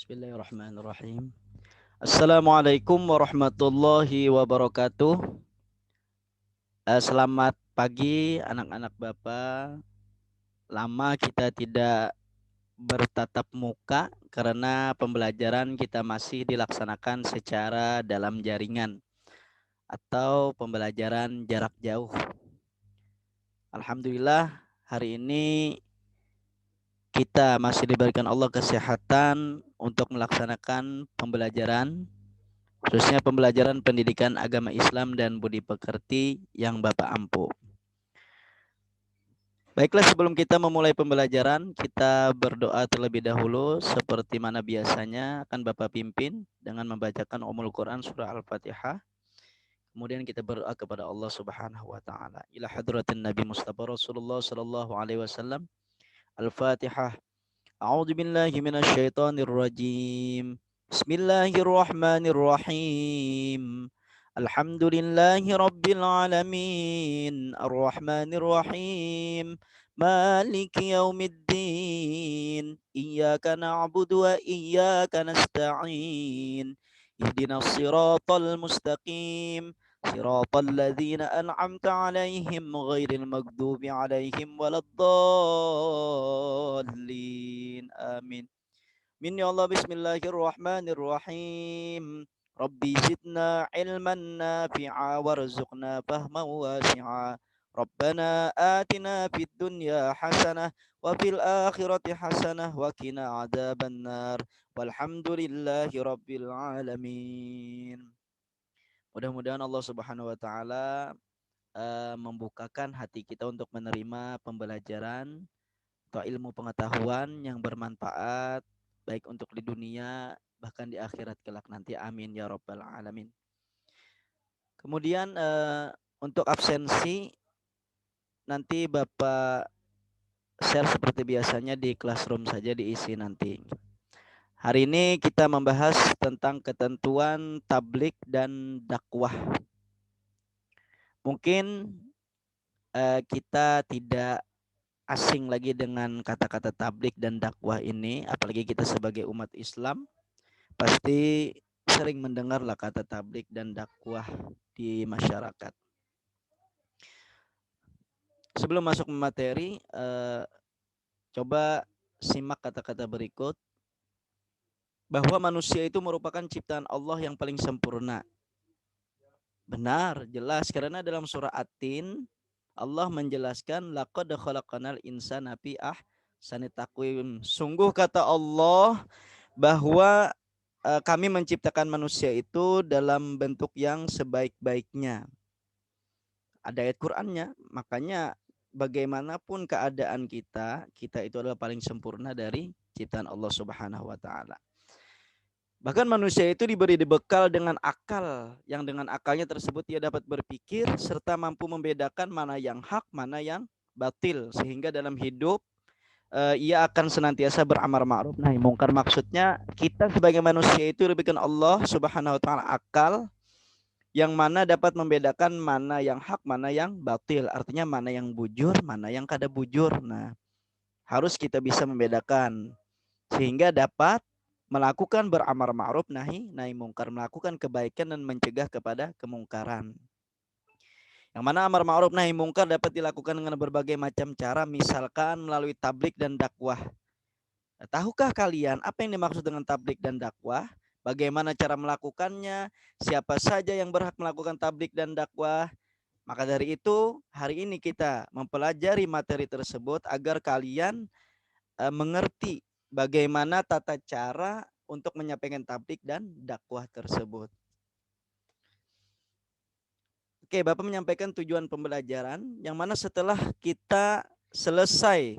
Bismillahirrahmanirrahim. Assalamualaikum warahmatullahi wabarakatuh. Selamat pagi anak-anak Bapak. Lama kita tidak bertatap muka karena pembelajaran kita masih dilaksanakan secara dalam jaringan atau pembelajaran jarak jauh. Alhamdulillah hari ini kita masih diberikan Allah kesehatan untuk melaksanakan pembelajaran, khususnya pembelajaran pendidikan agama Islam dan budi pekerti yang Bapak ampu. Baiklah, sebelum kita memulai pembelajaran, kita berdoa terlebih dahulu seperti mana biasanya akan Bapak pimpin dengan membacakan Ummul Quran surah Al-Fatihah. Kemudian kita berdoa kepada Allah Subhanahu wa taala. Ila hadratin Nabi Mustafa Rasulullah sallallahu alaihi wasallam. Al-Fatihah. A'udzu billahi minasyaitonir rajim. Bismillahirrahmanirrahim. Alhamdulillahi rabbil alamin. Arrahmanir rahim. Maliki yaumiddin. Iyyaka na'budu wa iyyaka nasta'in. Ihdinas siratal mustaqim. صراط الذين أنعمت عليهم غير المغضوب عليهم ولا الضالين آمين من يا الله بسم الله الرحمن الرحيم ربي زدنا علما نافعا وارزقنا فهما واسعا ربنا آتنا في الدنيا حسنة وفي الآخرة حسنة وقنا عذاب النار والحمد لله رب العالمين. Mudah-mudahan Allah Subhanahu wa taala membukakan hati kita untuk menerima pembelajaran atau ilmu pengetahuan yang bermanfaat baik untuk di dunia bahkan di akhirat kelak nanti. Amin ya rabbal alamin. Kemudian untuk absensi nanti Bapak share seperti biasanya di classroom saja, diisi nanti. Hari ini kita membahas tentang ketentuan tablik dan dakwah. Mungkin kita tidak asing lagi dengan kata-kata tablik dan dakwah ini, apalagi kita sebagai umat Islam pasti sering mendengarlah kata tablik dan dakwah di masyarakat. Sebelum masuk materi, coba simak kata-kata berikut, bahwa manusia itu merupakan ciptaan Allah yang paling sempurna. Benar, jelas, karena dalam surah At-Tin Allah menjelaskan laqad khalaqanal insana fi ahsani taqwim. Sungguh kata Allah bahwa kami menciptakan manusia itu dalam bentuk yang sebaik-baiknya. Ada ayat Qur'annya, makanya bagaimanapun keadaan kita itu adalah paling sempurna dari ciptaan Allah Subhanahu wa taala. Bahkan manusia itu diberi bekal dengan akal, yang dengan akalnya tersebut ia dapat berpikir serta mampu membedakan mana yang hak, mana yang batil, sehingga dalam hidup ia akan senantiasa beramar ma'ruf nahi mungkar. Maksudnya kita sebagai manusia itu diberikan Allah Subhanahu wa taala akal yang mana dapat membedakan mana yang hak, mana yang batil. Artinya mana yang bujur, mana yang kada bujur. Nah, harus kita bisa membedakan sehingga dapat melakukan beramar ma'ruf nahi mungkar, melakukan kebaikan dan mencegah kepada kemungkaran. Yang mana amar ma'ruf nahi mungkar dapat dilakukan dengan berbagai macam cara, misalkan melalui tablik dan dakwah. Nah, tahukah kalian apa yang dimaksud dengan tablik dan dakwah? Bagaimana cara melakukannya? Siapa saja yang berhak melakukan tablik dan dakwah? Maka dari itu, hari ini kita mempelajari materi tersebut agar kalian mengerti bagaimana tata cara untuk menyampaikan tablik dan dakwah tersebut. Oke, Bapak menyampaikan tujuan pembelajaran, yang mana setelah kita selesai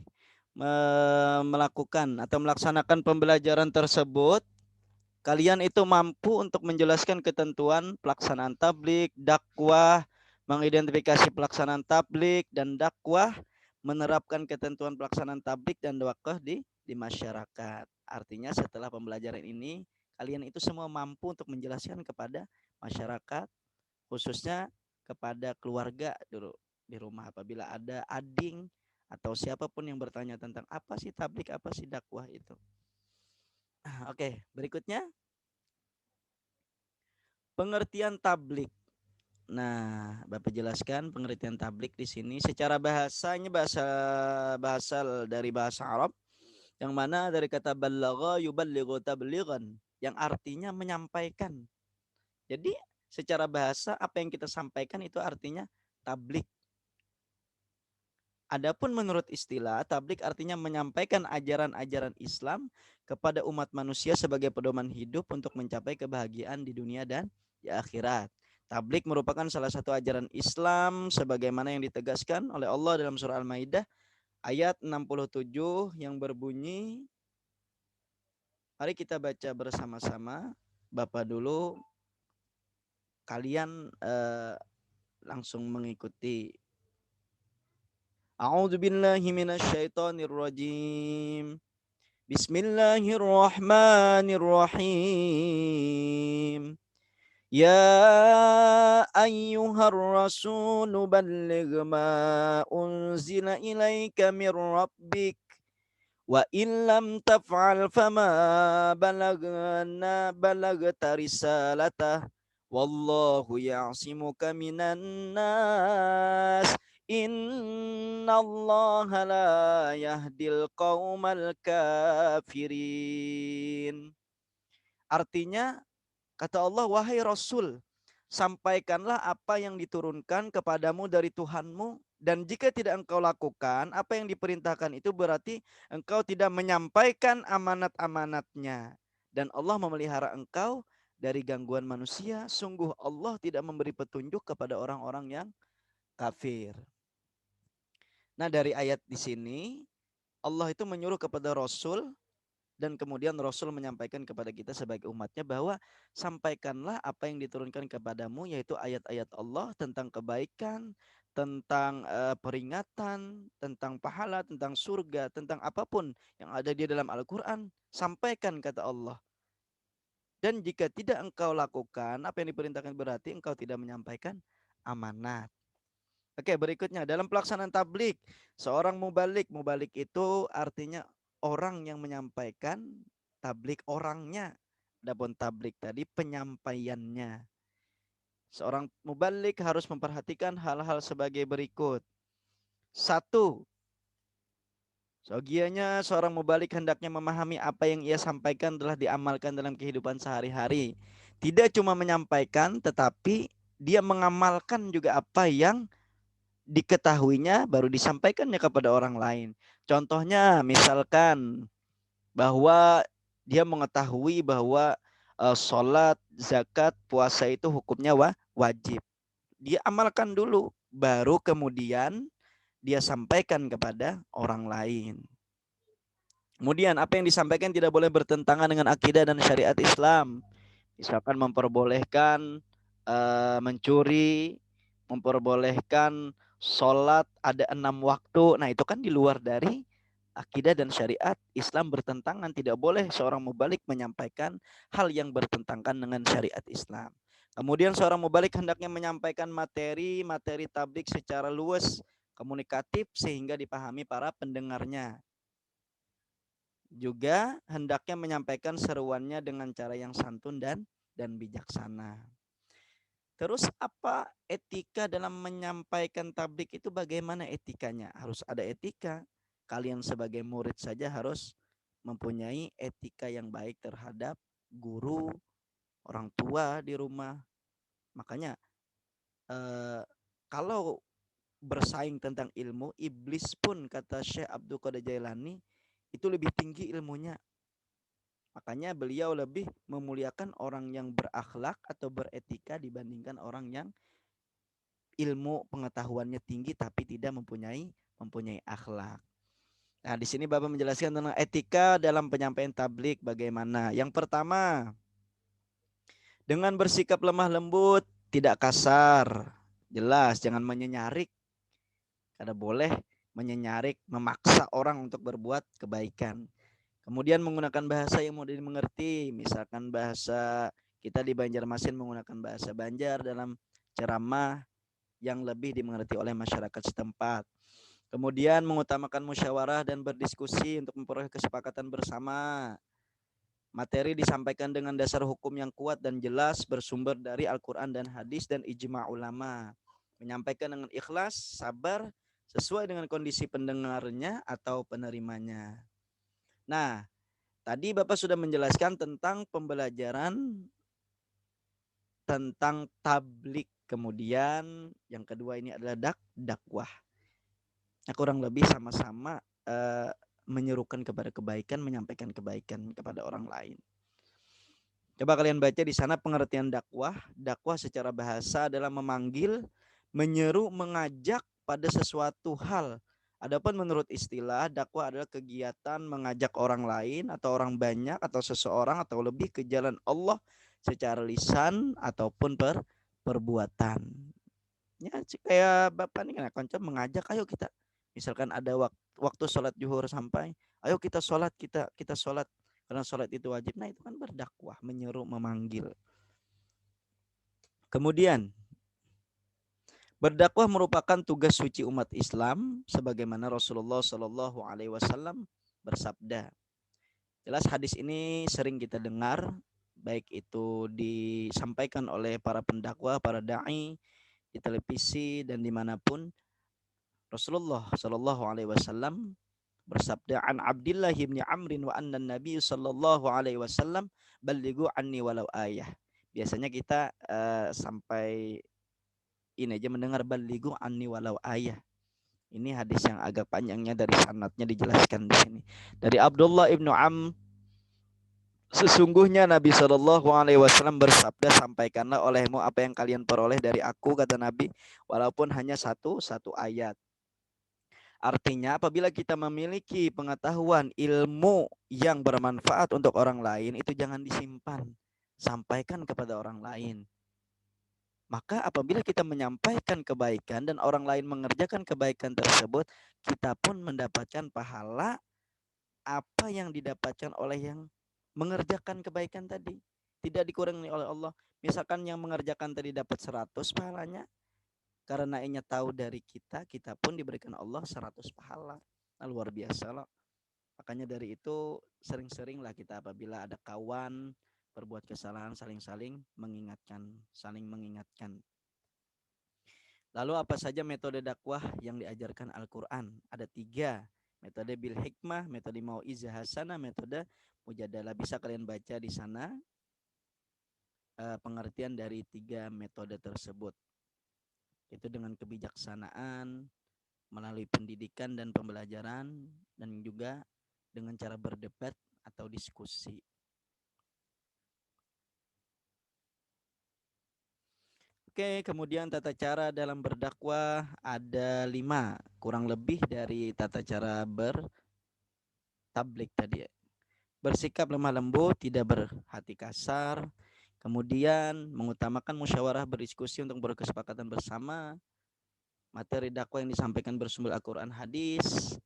melakukan atau melaksanakan pembelajaran tersebut, kalian itu mampu untuk menjelaskan ketentuan pelaksanaan tablik, dakwah, mengidentifikasi pelaksanaan tablik dan dakwah, menerapkan ketentuan pelaksanaan tablik dan dakwah di masyarakat. Artinya setelah pembelajaran ini, kalian itu semua mampu untuk menjelaskan kepada masyarakat, khususnya kepada keluarga dulu di rumah, apabila ada ading atau siapapun yang bertanya tentang apa sih tablik, apa sih dakwah itu. Oke, berikutnya pengertian tablik. Nah, Bapak jelaskan pengertian tablik di sini secara bahasanya bahasa dari bahasa Arab yang mana dari kata balagha yuballighu tablighan yang artinya menyampaikan. Jadi secara bahasa apa yang kita sampaikan itu artinya tablik. Adapun menurut istilah, tablik artinya menyampaikan ajaran-ajaran Islam kepada umat manusia sebagai pedoman hidup untuk mencapai kebahagiaan di dunia dan di akhirat. Tablik merupakan salah satu ajaran Islam sebagaimana yang ditegaskan oleh Allah dalam surah Al-Maidah ayat 67 yang berbunyi, mari kita baca bersama-sama. Bapak dulu, kalian langsung mengikuti. A'udzu billahi minasyaitonir rajim. Bismillahirrahmanirrahim. Ya ayyuhar rasul balligh ma unzila ilaika mir rabbik wa illam taf'al fama balagta risalatah wallahu ya'simuka minan nas innallaha la yahdil qaumal kafirin. Artinya, kata Allah, wahai Rasul, sampaikanlah apa yang diturunkan kepadamu dari Tuhanmu, dan jika tidak engkau lakukan apa yang diperintahkan itu berarti engkau tidak menyampaikan amanat-amanatnya. Dan Allah memelihara engkau dari gangguan manusia. Sungguh Allah tidak memberi petunjuk kepada orang-orang yang kafir. Nah, dari ayat di sini Allah itu menyuruh kepada Rasul dan kemudian Rasul menyampaikan kepada kita sebagai umatnya bahwa sampaikanlah apa yang diturunkan kepadamu, yaitu ayat-ayat Allah tentang kebaikan, tentang peringatan, tentang pahala, tentang surga, tentang apapun yang ada di dalam Al-Quran. Sampaikan, kata Allah. Dan jika tidak engkau lakukan apa yang diperintahkan berarti engkau tidak menyampaikan amanat. Oke, berikutnya dalam pelaksanaan tablik, seorang mubalik. Mubalik itu artinya orang yang menyampaikan, tablik orangnya. Adapun tablik tadi penyampaiannya. Seorang mubalik harus memperhatikan hal-hal sebagai berikut. Satu, sogianya seorang mubalik hendaknya memahami apa yang ia sampaikan telah diamalkan dalam kehidupan sehari-hari. Tidak cuma menyampaikan, tetapi dia mengamalkan juga apa yang diketahuinya baru disampaikannya kepada orang lain. Contohnya misalkan bahwa dia mengetahui bahwa sholat, zakat, puasa itu hukumnya wajib. Dia amalkan dulu, baru kemudian dia sampaikan kepada orang lain. Kemudian apa yang disampaikan tidak boleh bertentangan dengan akidah dan syariat Islam. Misalkan memperbolehkan mencuri, memperbolehkan sholat ada 6 waktu. Nah itu kan di luar dari akidah dan syariat Islam bertentangan. Tidak boleh seorang mubalik menyampaikan hal yang bertentangan dengan syariat Islam. Kemudian seorang mubalik hendaknya menyampaikan materi tablik secara luas, komunikatif sehingga dipahami para pendengarnya. Juga hendaknya menyampaikan seruannya dengan cara yang santun dan bijaksana. Terus apa etika dalam menyampaikan tablik itu, bagaimana etikanya? Harus ada etika. Kalian sebagai murid saja harus mempunyai etika yang baik terhadap guru, orang tua di rumah. Makanya kalau bersaing tentang ilmu, iblis pun kata Syekh Abdul Qadir Jailani itu lebih tinggi ilmunya. Makanya beliau lebih memuliakan orang yang berakhlak atau beretika dibandingkan orang yang ilmu pengetahuannya tinggi tapi tidak mempunyai akhlak. Nah, di sini Bapak menjelaskan tentang etika dalam penyampaian tablik bagaimana. Yang pertama, dengan bersikap lemah lembut, tidak kasar. Jelas, jangan menyenyarik. Kada boleh menyenyarik, memaksa orang untuk berbuat kebaikan. Kemudian menggunakan bahasa yang mudah dimengerti, misalkan bahasa kita di Banjarmasin menggunakan bahasa Banjar dalam ceramah yang lebih dimengerti oleh masyarakat setempat. Kemudian mengutamakan musyawarah dan berdiskusi untuk memperoleh kesepakatan bersama. Materi disampaikan dengan dasar hukum yang kuat dan jelas, bersumber dari Al-Quran dan hadis dan ijma ulama. Menyampaikan dengan ikhlas, sabar, sesuai dengan kondisi pendengarnya atau penerimanya. Nah, tadi Bapak sudah menjelaskan tentang pembelajaran tentang tablik. Kemudian yang kedua ini adalah dakwah. Nah, kurang lebih sama-sama menyerukan kepada kebaikan, menyampaikan kebaikan kepada orang lain. Coba kalian baca di sana pengertian dakwah. Dakwah secara bahasa adalah memanggil, menyeru, mengajak pada sesuatu hal. Adapun menurut istilah, dakwah adalah kegiatan mengajak orang lain atau orang banyak atau seseorang atau lebih ke jalan Allah secara lisan ataupun perbuatan. Ya, kayak Bapak nih kan konco mengajak, ayo kita. Misalkan ada waktu sholat zuhur sampai, ayo kita sholat, kita sholat. Karena sholat itu wajib. Nah, itu kan berdakwah, menyeru, memanggil. Kemudian, berdakwah merupakan tugas suci umat Islam sebagaimana Rasulullah Shallallahu alaihi wasallam bersabda. Jelas hadis ini sering kita dengar, baik itu disampaikan oleh para pendakwah, para dai di televisi dan dimanapun. Rasulullah Shallallahu alaihi wasallam bersabda, an Abdullah bin Amrin wa anna Nabi sallallahu alaihi wasallam balighu anni walau ayah. Biasanya kita sampai ini aja mendengar balighu anni walau ayah. Ini hadis yang agak panjangnya, dari sanadnya dijelaskan di sini. Dari Abdullah ibnu sesungguhnya Nabi Shallallahu alaihi wasallam bersabda, sampaikanlah olehmu apa yang kalian peroleh dari aku, kata Nabi, walaupun hanya satu ayat. Artinya apabila kita memiliki pengetahuan ilmu yang bermanfaat untuk orang lain, itu jangan disimpan, sampaikan kepada orang lain. Maka apabila kita menyampaikan kebaikan dan orang lain mengerjakan kebaikan tersebut, kita pun mendapatkan pahala apa yang didapatkan oleh yang mengerjakan kebaikan tadi. Tidak dikurangi oleh Allah. Misalkan yang mengerjakan tadi dapat 100 pahalanya, karena ia tahu dari kita, kita pun diberikan Allah 100 pahala. Nah, luar biasa loh. Makanya dari itu sering-seringlah kita apabila ada kawan berbuat kesalahan, saling mengingatkan, saling mengingatkan. Lalu apa saja metode dakwah yang diajarkan Al-Quran? Ada 3. Metode bil hikmah, metode mau'izah hasanah, metode mujadalah. Bisa kalian baca di sana pengertian dari 3 metode tersebut. Itu dengan kebijaksanaan, melalui pendidikan dan pembelajaran, dan juga dengan cara berdebat atau diskusi. Oke, kemudian tata cara dalam berdakwah ada 5, kurang lebih dari tata cara bertablik tadi. Bersikap lemah lembut, tidak berhati kasar, kemudian mengutamakan musyawarah, berdiskusi untuk berkesepakatan bersama, materi dakwah yang disampaikan bersumber Al-Quran hadis,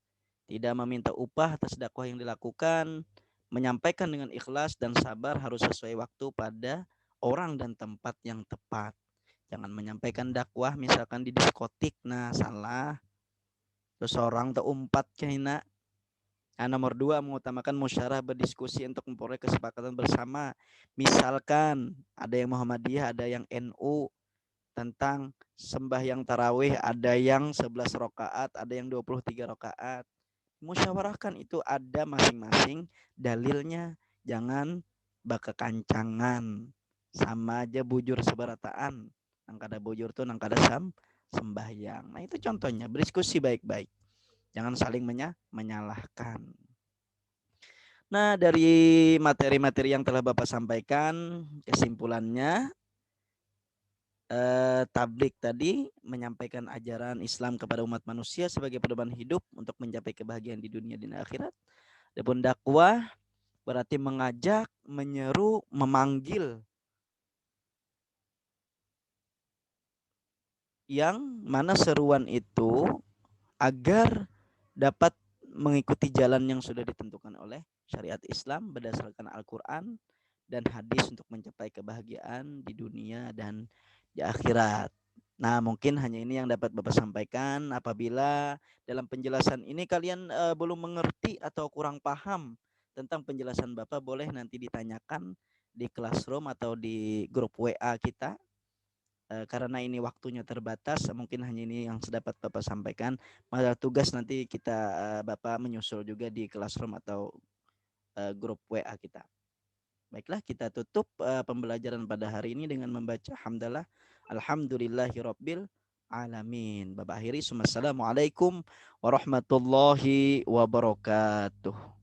tidak meminta upah atas dakwah yang dilakukan, menyampaikan dengan ikhlas dan sabar, harus sesuai waktu pada orang dan tempat yang tepat. Jangan menyampaikan dakwah misalkan di diskotik, nah salah. Terus orang terumpat kena. Nah, nomor 2, mengutamakan musyawarah, berdiskusi untuk memperoleh kesepakatan bersama. Misalkan ada yang Muhammadiyah, ada yang NU, tentang sembahyang tarawih, ada yang 11 rakaat, ada yang 23 rakaat. Musyawarahkan, itu ada masing-masing dalilnya. Jangan bakakancangan, sama aja bujur seberataan. Nang kada bujur tuh nang kada sembahyang. Nah, itu contohnya, berdiskusi baik-baik. Jangan saling menyalahkan. Nah, dari materi-materi yang telah Bapak sampaikan, kesimpulannya, tablik tadi menyampaikan ajaran Islam kepada umat manusia sebagai pedoman hidup untuk mencapai kebahagiaan di dunia dan akhirat. Adapun dakwah berarti mengajak, menyeru, memanggil, yang mana seruan itu agar dapat mengikuti jalan yang sudah ditentukan oleh syariat Islam berdasarkan Al-Quran dan hadis untuk mencapai kebahagiaan di dunia dan di akhirat. Nah, mungkin hanya ini yang dapat Bapak sampaikan. Apabila dalam penjelasan ini kalian belum mengerti atau kurang paham tentang penjelasan Bapak boleh nanti ditanyakan di classroom atau di grup WA kita. Karena ini waktunya terbatas, mungkin hanya ini yang sedapat Bapak sampaikan. Maka tugas nanti kita Bapak menyusul juga di classroom atau grup WA kita. Baiklah, kita tutup pembelajaran pada hari ini dengan membaca hamdalah alhamdulillahirabbil alamin. Bapak akhiri, assalamualaikum warahmatullahi wabarakatuh.